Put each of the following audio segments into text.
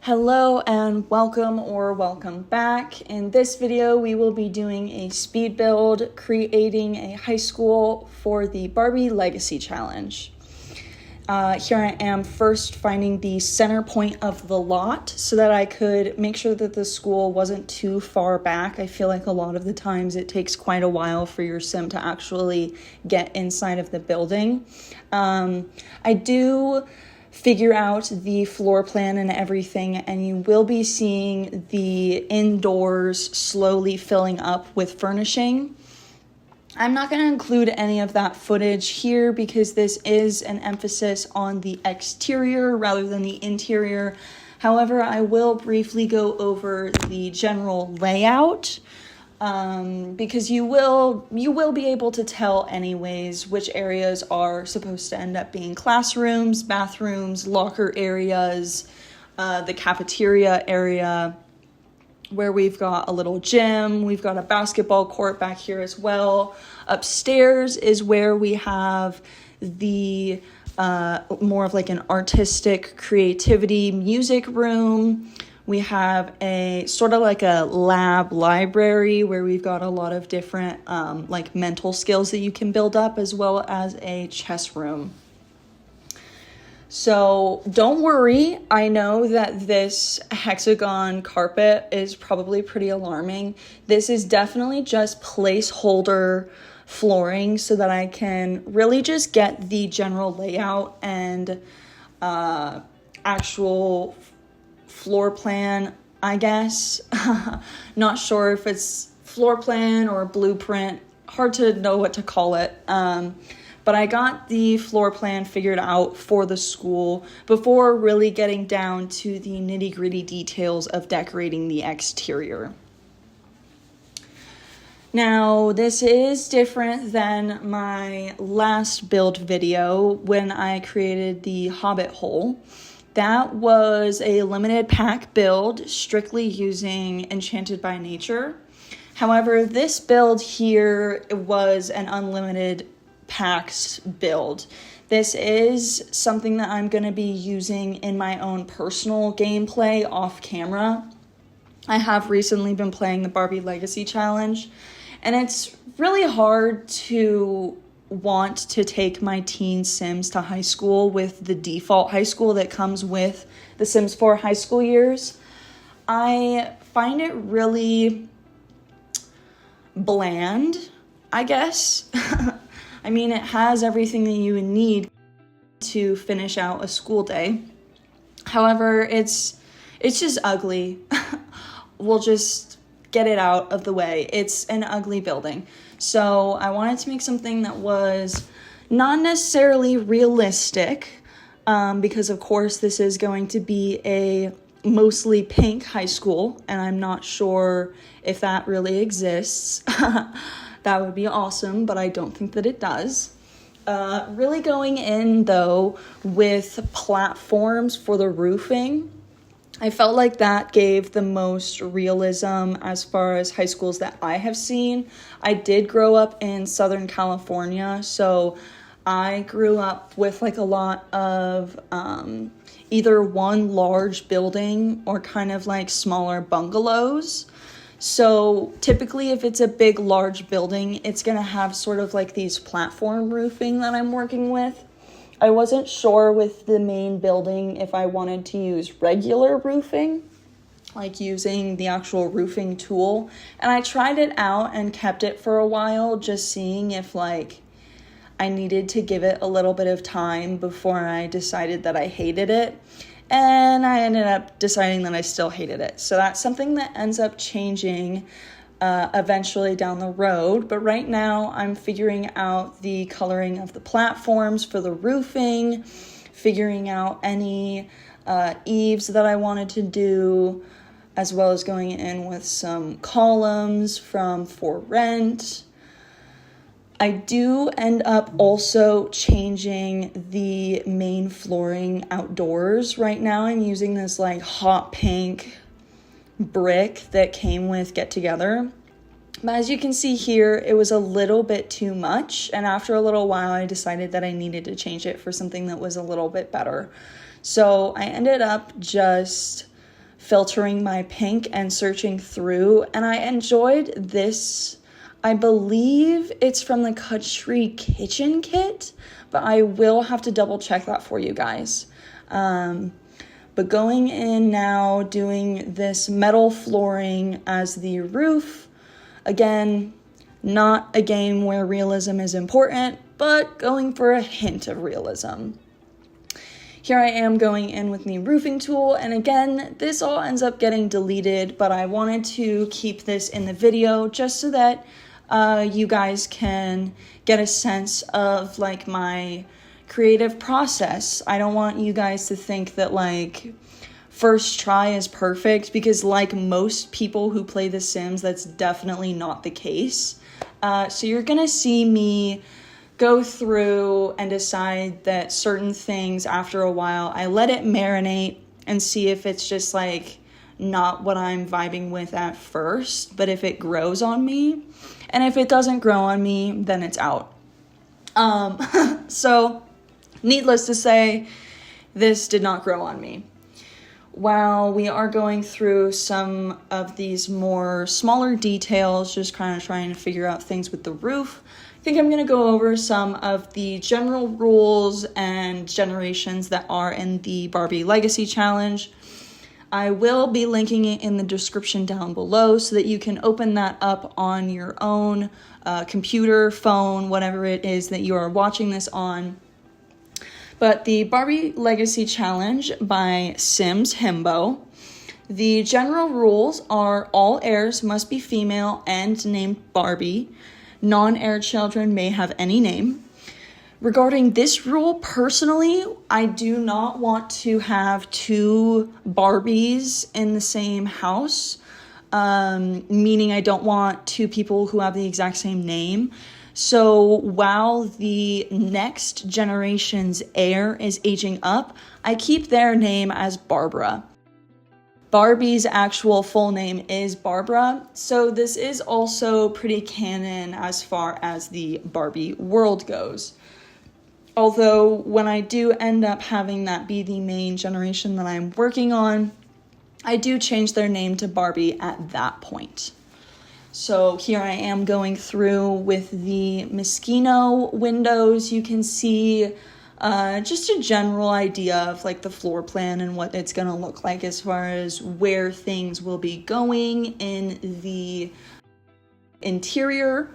Hello and welcome back. In this video, we will be doing a speed build, creating a high school for the Barbie Legacy Challenge. Here I am first finding the center point of the lot so that I could make sure that the school wasn't too far back. I feel like a lot of the times it takes quite a while for your sim to actually get inside of the building. I do figure out the floor plan and everything, and you will be seeing the indoors slowly filling up with furnishing. I'm not going to include any of that footage here because this is an emphasis on the exterior rather than the interior. However, I will briefly go over the general layout because you will be able to tell anyways which areas are supposed to end up being classrooms, bathrooms, locker areas, the cafeteria area, where we've got a little gym, we've got a basketball court back here as well. Upstairs is where we have the more of like an artistic creativity music room. We have a sort of like a lab library where we've got a lot of different like mental skills that you can build up, as well as a chess room. So don't worry, I know that this hexagon carpet is probably pretty alarming. This is definitely just placeholder flooring so that I can really just get the general layout and actual floor plan, I guess. Not sure if it's floor plan or blueprint, hard to know what to call it. But I got the floor plan figured out for the school before really getting down to the nitty-gritty details of decorating the exterior. Now, this is different than my last build video when I created the Hobbit hole. That was a limited pack build, strictly using Enchanted by Nature. However, this build here was an unlimited packs build. This is something that I'm going to be using in my own personal gameplay off camera. I have recently been playing the Barbie Legacy Challenge, and it's really hard to want to take my teen Sims to high school with the default high school that comes with the Sims 4 high school years. I find it really bland, I guess. I mean, it has everything that you would need to finish out a school day. However, it's just ugly. We'll just get it out of the way. It's an ugly building. So I wanted to make something that was not necessarily realistic, because of course this is going to be a mostly pink high school, and I'm not sure if that really exists. That would be awesome, but I don't think that it does. Really going in, though, with platforms for the roofing. I felt like that gave the most realism as far as high schools that I have seen. I did grow up in Southern California, so I grew up with like a lot of either one large building or kind of like smaller bungalows. So typically if it's a big, large building, it's going to have sort of like these platform roofing that I'm working with. I wasn't sure with the main building if I wanted to use regular roofing, like using the actual roofing tool. And I tried it out and kept it for a while, just seeing if like I needed to give it a little bit of time before I decided that I hated it. And I ended up deciding that I still hated it. So that's something that ends up changing eventually down the road. But right now I'm figuring out the coloring of the platforms for the roofing, figuring out any eaves that I wanted to do, as well as going in with some columns from For Rent. I do end up also changing the main flooring outdoors. Right now I'm using this like hot pink brick that came with Get Together. But as you can see here, it was a little bit too much. And after a little while, I decided that I needed to change it for something that was a little bit better. So I ended up just filtering my pink and searching through, and I enjoyed this. I believe it's from the Country Kitchen kit, but I will have to double check that for you guys. But going in now, doing this metal flooring as the roof. Again, not a game where realism is important, but going for a hint of realism. Here I am going in with the roofing tool, and again, this all ends up getting deleted, but I wanted to keep this in the video just so that you guys can get a sense of like my creative process. I don't want you guys to think that like first try is perfect, because like most people who play The Sims, that's definitely not the case. So you're gonna see me go through and decide that certain things after a while, I let it marinate and see if it's just like not what I'm vibing with at first, but if it grows on me, and if it doesn't grow on me, then it's out. So needless to say, this did not grow on me. While we are going through some of these more smaller details, just kind of trying to figure out things with the roof, I think I'm going to go over some of the general rules and generations that are in the Barbie Legacy Challenge. I will be linking it in the description down below so that you can open that up on your own computer, phone, whatever it is that you are watching this on. But the Barbie Legacy Challenge by Sims Himbo. The general rules are all heirs must be female and named Barbie. Non-heir children may have any name. Regarding this rule, personally, I do not want to have two Barbies in the same house, meaning I don't want two people who have the exact same name. So while the next generation's heir is aging up, I keep their name as Barbara. Barbie's actual full name is Barbara, so this is also pretty canon as far as the Barbie world goes. Although when I do end up having that be the main generation that I'm working on, I do change their name to Barbie at that point. So here I am going through with the Moschino windows. You can see just a general idea of like the floor plan and what it's going to look like as far as where things will be going in the interior.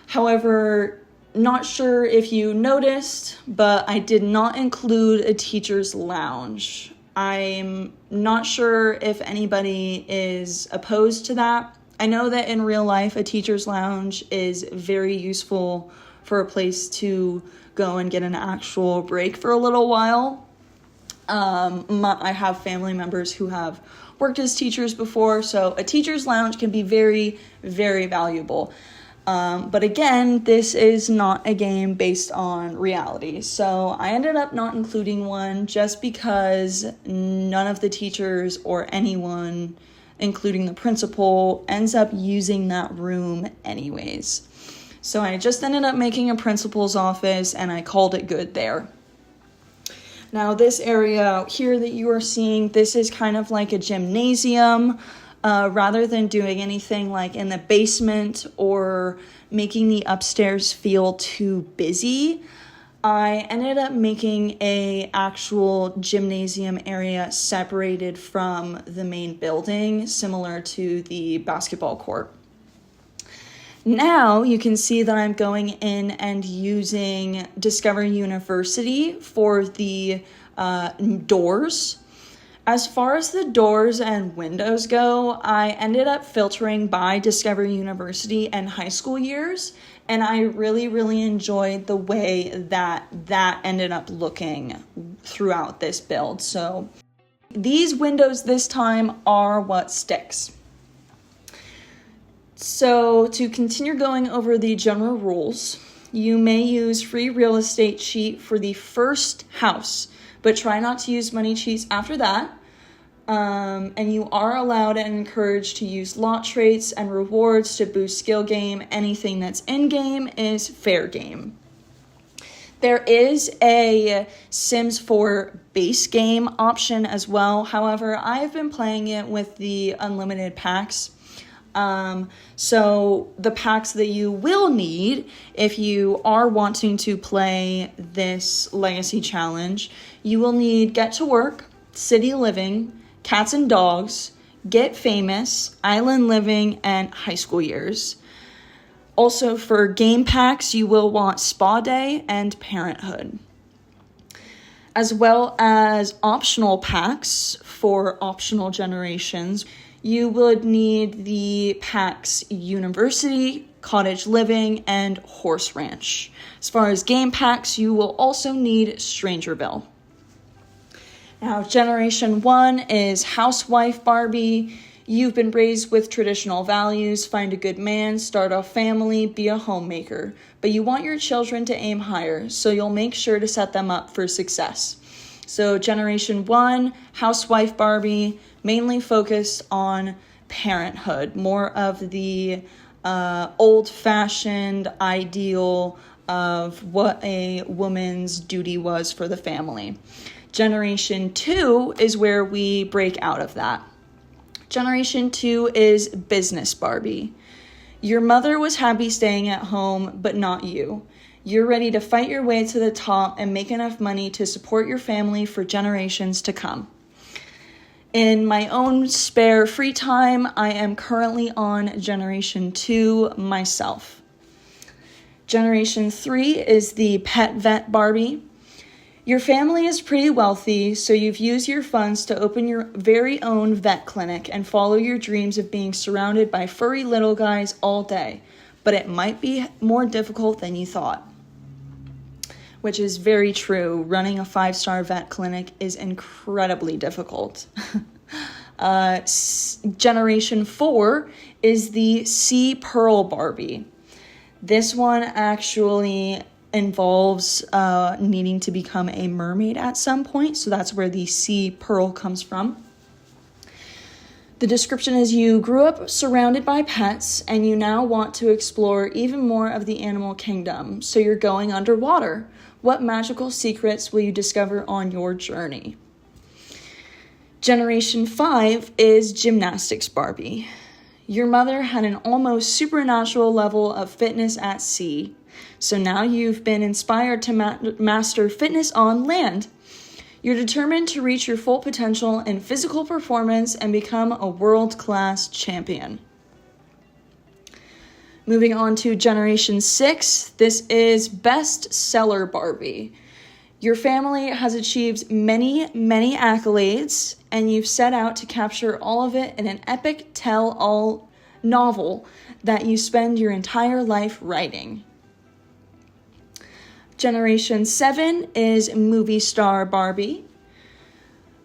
However, not sure if you noticed, but I did not include a teacher's lounge. I'm not sure if anybody is opposed to that. I know that in real life, a teacher's lounge is very useful for a place to go and get an actual break for a little while. I have family members who have worked as teachers before, so a teacher's lounge can be very, very valuable. But again, this is not a game based on reality, so I ended up not including one just because none of the teachers or anyone, including the principal, ends up using that room anyways. So I just ended up making a principal's office and I called it good there. Now this area out here that you are seeing, this is kind of like a gymnasium. Rather than doing anything like in the basement or making the upstairs feel too busy, I ended up making a actual gymnasium area separated from the main building, similar to the basketball court. Now you can see that I'm going in and using Discover University for the doors. As far as the doors and windows go, I ended up filtering by Discover University and high school years, and I really, really enjoyed the way that ended up looking throughout this build. So these windows this time are what sticks. So to continue going over the general rules, you may use free real estate cheat for the first house, but try not to use money cheats after that. And you are allowed and encouraged to use lot traits and rewards to boost skill game. Anything that's in game is fair game. There is a Sims 4 base game option as well. However, I've been playing it with the unlimited packs. So the packs that you will need if you are wanting to play this legacy challenge, you will need Get to Work, City Living, Cats and Dogs, Get Famous, Island Living, and High School Years. Also, for game packs, you will want Spa Day and Parenthood, as well as optional packs for optional generations. You would need the packs University, Cottage Living, and Horse Ranch. As far as game packs, you will also need Strangerville. Now, Generation 1 is Housewife Barbie. You've been raised with traditional values, find a good man, start a family, be a homemaker. But you want your children to aim higher, so you'll make sure to set them up for success. So Generation 1, Housewife Barbie, mainly focused on parenthood, more of the old-fashioned ideal of what a woman's duty was for the family. Generation 2 is where we break out of that. Generation 2 is Business Barbie. Your mother was happy staying at home, but not you. You're ready to fight your way to the top and make enough money to support your family for generations to come. In my own spare free time, I am currently on Generation 2 myself. Generation 3 is the Pet Vet Barbie. Your family is pretty wealthy, so you've used your funds to open your very own vet clinic and follow your dreams of being surrounded by furry little guys all day. But it might be more difficult than you thought. Which is very true. Running a 5-star vet clinic is incredibly difficult. Generation 4 is the Sea Pearl Barbie. This one actually involves needing to become a mermaid at some point, so that's where the Sea Pearl comes from. The description is you grew up surrounded by pets and you now want to explore even more of the animal kingdom, so you're going underwater. What magical secrets will you discover on your journey? Generation 5 is Gymnastics Barbie. Your mother had an almost supernatural level of fitness at sea, so now you've been inspired to master fitness on land. You're determined to reach your full potential in physical performance and become a world-class champion. Moving on to Generation 6, this is Bestseller Barbie. Your family has achieved many, many accolades, and you've set out to capture all of it in an epic tell-all novel that you spend your entire life writing. Generation 7 is Movie Star Barbie.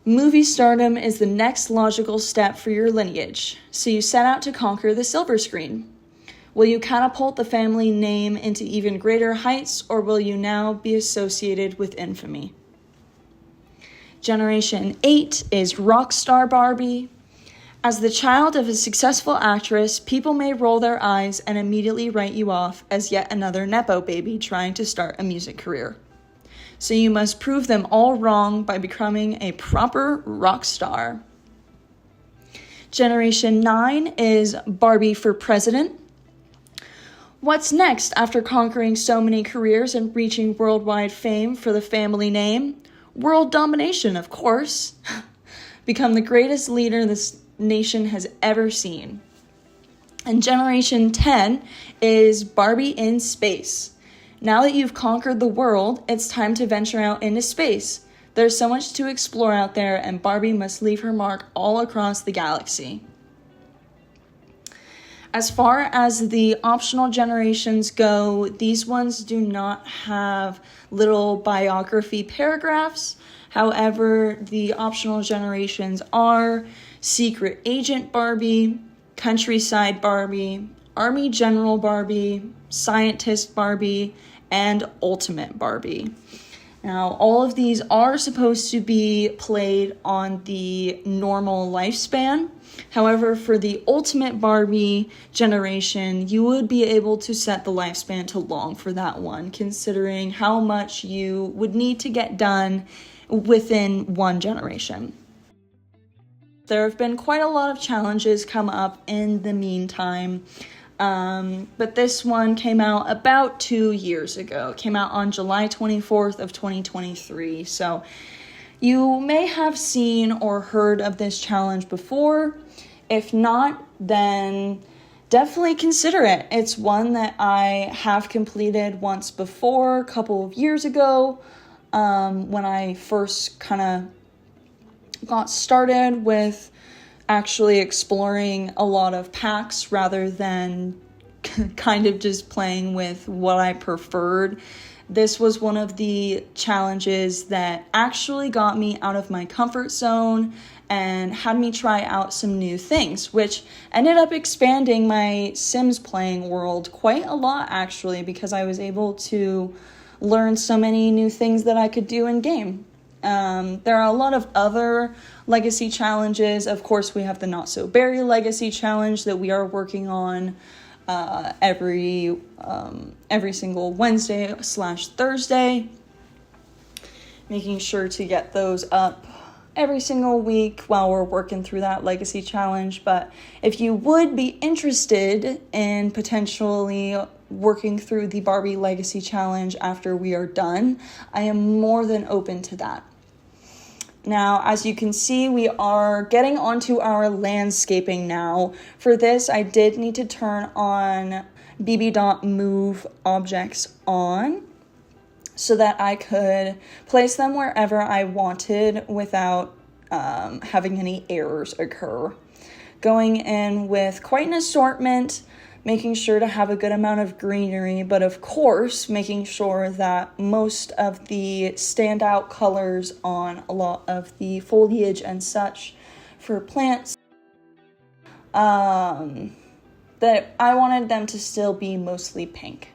Movie stardom is the next logical step for your lineage, so you set out to conquer the silver screen. Will you catapult the family name into even greater heights, or will you now be associated with infamy? Generation 8 is Rockstar Barbie. As the child of a successful actress, people may roll their eyes and immediately write you off as yet another Nepo baby trying to start a music career. So you must prove them all wrong by becoming a proper rock star. Generation 9 is Barbie for President. What's next after conquering so many careers and reaching worldwide fame for the family name? World domination, of course. Become the greatest leader this nation has ever seen. And Generation 10 is Barbie in Space. Now that you've conquered the world, it's time to venture out into space. There's so much to explore out there, and Barbie must leave her mark all across the galaxy. As far as the optional generations go, these ones do not have little biography paragraphs. However, the optional generations are Secret Agent Barbie, Countryside Barbie, Army General Barbie, Scientist Barbie, and Ultimate Barbie. Now, all of these are supposed to be played on the normal lifespan. However, for the Ultimate Barbie generation, you would be able to set the lifespan to long for that one, considering how much you would need to get done within one generation. There have been quite a lot of challenges come up in the meantime, but this one came out about 2 years ago. It came out on July 24th of 2023, so you may have seen or heard of this challenge before. If not, then definitely consider it. It's one that I have completed once before, a couple of years ago, when I first kind of got started with actually exploring a lot of packs rather than kind of just playing with what I preferred. This was one of the challenges that actually got me out of my comfort zone and had me try out some new things, which ended up expanding my Sims playing world quite a lot, actually, because I was able to learn so many new things that I could do in game. There are a lot of other legacy challenges. Of course, we have the Not So Berry legacy challenge that we are working on every single Wednesday/Thursday, making sure to get those up every single week while we're working through that legacy challenge. But if you would be interested in potentially working through the Barbie legacy challenge after we are done, I am more than open to that. Now, as you can see, we are getting onto our landscaping now. For this, I did need to turn on bb.move objects on so that I could place them wherever I wanted without having any errors occur. Going in with quite an assortment, making sure to have a good amount of greenery, but of course, making sure that most of the standout colors on a lot of the foliage and such for plants, that I wanted them to still be mostly pink.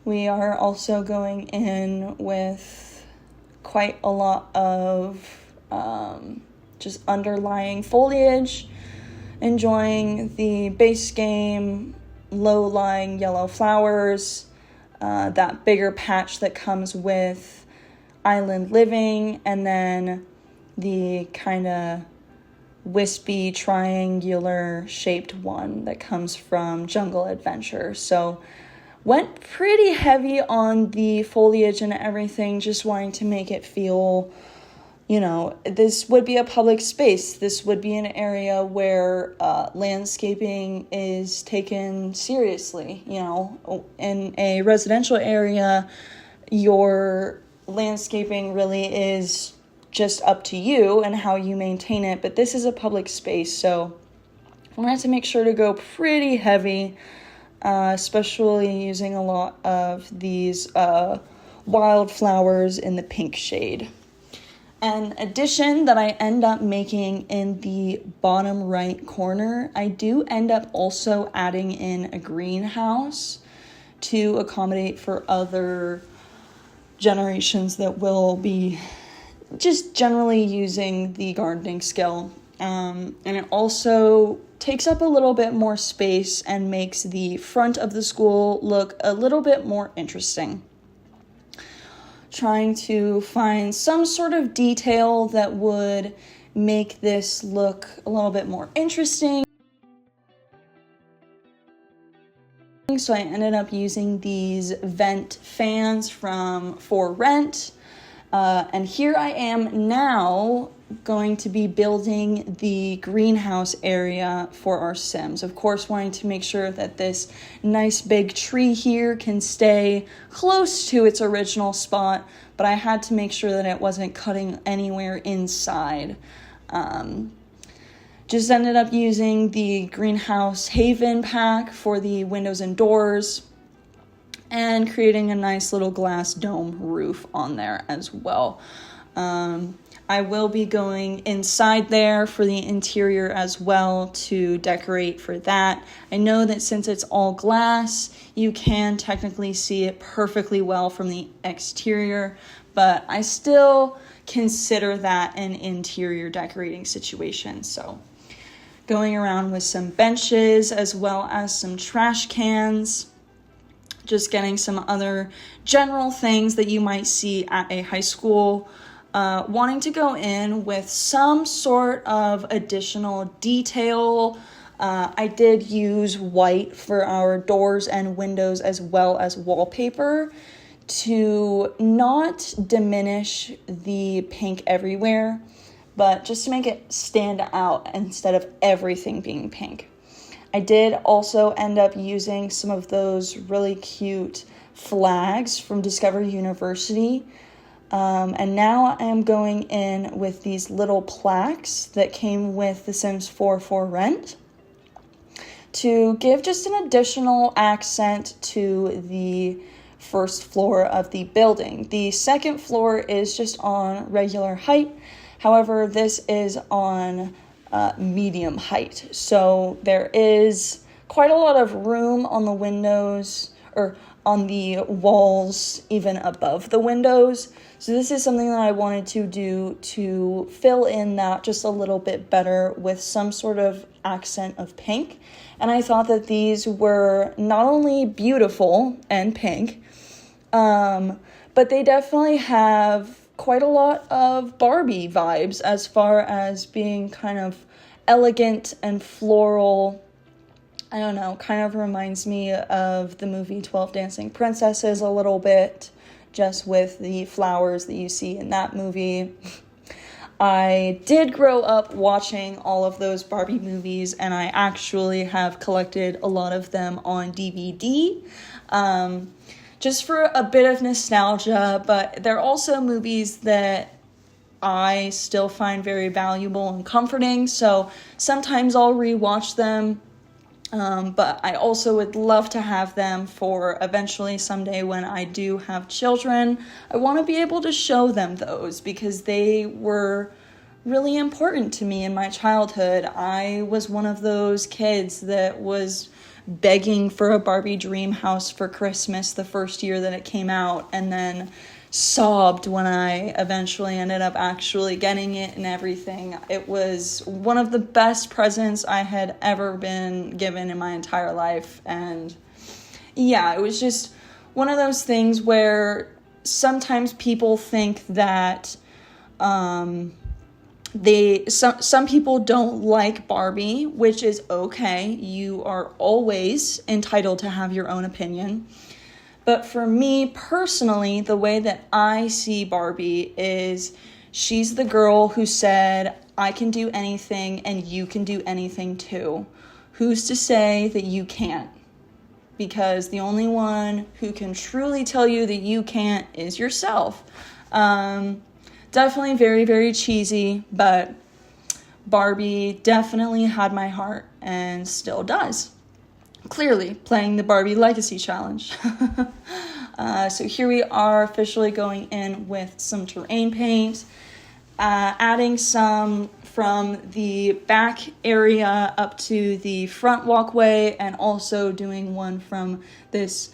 We are also going in with quite a lot of just underlying foliage, enjoying the base game, low-lying yellow flowers, that bigger patch that comes with Island Living, and then the kind of wispy triangular shaped one that comes from Jungle Adventure. So went pretty heavy on the foliage and everything, just wanting to make it feel, this would be a public space. This would be an area where landscaping is taken seriously. In a residential area, your landscaping really is just up to you and how you maintain it. But this is a public space, so I wanted to make sure to go pretty heavy, especially using a lot of these wildflowers in the pink shade. An addition that I end up making in the bottom right corner, I do end up also adding in a greenhouse to accommodate for other generations that will be just generally using the gardening skill. And it also takes up a little bit more space and makes the front of the school look a little bit more interesting. Trying to find some sort of detail that would make this look a little bit more interesting. So I ended up using these vent fans from For Rent. And here I am now going to be building the greenhouse area for our Sims. Of course, wanting to make sure that this nice big tree here can stay close to its original spot, but I had to make sure that it wasn't cutting anywhere inside. Just ended up using the Greenhouse Haven pack for the windows and doors, and creating a nice little glass dome roof on there as well. I will be going inside there for the interior as well to decorate for that. I know that since it's all glass, you can technically see it perfectly well from the exterior, but I still consider that an interior decorating situation. So going around with some benches as well as some trash cans, just getting some other general things that you might see at a high school, wanting to go in with some sort of additional detail. I did use white for our doors and windows as well as wallpaper to not diminish the pink everywhere, but just to make it stand out instead of everything being pink. I did also end up using some of those really cute flags from Discovery University. And now I am going in with these little plaques that came with The Sims 4 for Rent to give just an additional accent to the first floor of the building. The second floor is just on regular height. However, this is on medium height. So there is quite a lot of room on the windows or on the walls, even above the windows. So this is something that I wanted to do to fill in that just a little bit better with some sort of accent of pink. And I thought that these were not only beautiful and pink, but they definitely have quite a lot of Barbie vibes as far as being kind of elegant and floral. I don't know, kind of reminds me of the movie 12 Dancing Princesses a little bit, just with the flowers that you see in that movie. I did grow up watching all of those Barbie movies, and I actually have collected a lot of them on DVD. Just for a bit of nostalgia, but they're also movies that I still find very valuable and comforting, so sometimes I'll rewatch them, but I also would love to have them for eventually someday when I do have children. I want to be able to show them those because they were really important to me in my childhood. I was one of those kids that was begging for a Barbie dream house for Christmas the first year that it came out, and then sobbed when I eventually ended up actually getting it and everything. It was one of the best presents I had ever been given in my entire life. And yeah, it was just one of those things where sometimes people think that some people don't like Barbie, which is okay. You are always entitled to have your own opinion. But for me personally, the way that I see Barbie is she's the girl who said, I can do anything and you can do anything too. Who's to say that you can't? Because the only one who can truly tell you that you can't is yourself. Definitely very, very cheesy, but Barbie definitely had my heart and still does. Clearly playing the Barbie Legacy Challenge. So here we are officially going in with some terrain paint, adding some from the back area up to the front walkway, and also doing one from this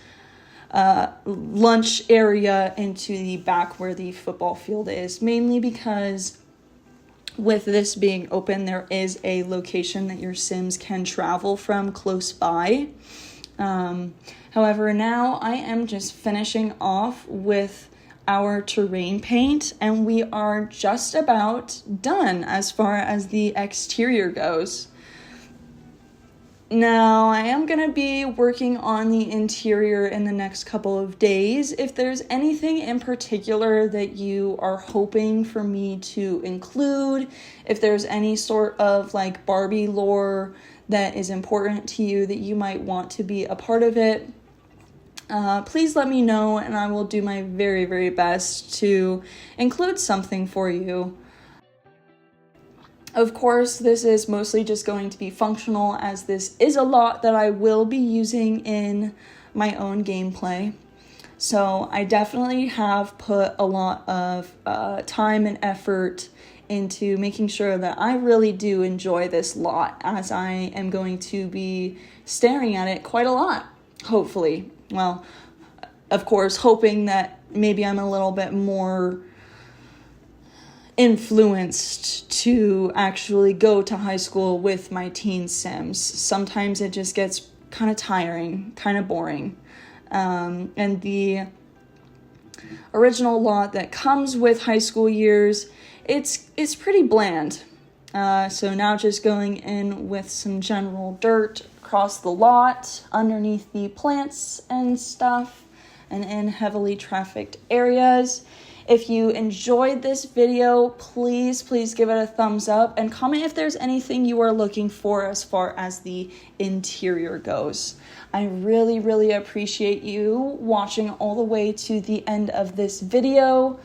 lunch area into the back where the football field is, mainly because with this being open, there is a location that your Sims can travel from close by. However, now I am just finishing off with our terrain paint, and we are just about done as far as the exterior goes. Now, I am going to be working on the interior in the next couple of days. If there's anything in particular that you are hoping for me to include, if there's any sort of like Barbie lore that is important to you that you might want to be a part of it, please let me know and I will do my very, very best to include something for you. Of course, this is mostly just going to be functional, as this is a lot that I will be using in my own gameplay. So I definitely have put a lot of time and effort into making sure that I really do enjoy this lot, as I am going to be staring at it quite a lot, hopefully. Well, of course, hoping that maybe I'm a little bit more influenced to actually go to high school with my teen Sims. Sometimes it just gets kind of tiring, kind of boring. And the original lot that comes with high school years, it's pretty bland. So now just going in with some general dirt across the lot, underneath the plants and stuff, and in heavily trafficked areas. If you enjoyed this video, please give it a thumbs up and comment if there's anything you are looking for as far as the interior goes. I really appreciate you watching all the way to the end of this video.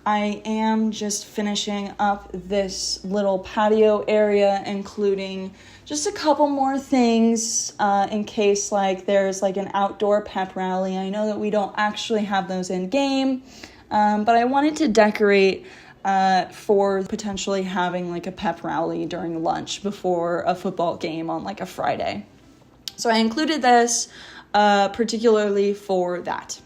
I am just finishing up this little patio area, including just a couple more things in case there's an outdoor pep rally. I know that we don't actually have those in game, but I wanted to decorate for potentially having a pep rally during lunch before a football game on a Friday. So I included this particularly for that.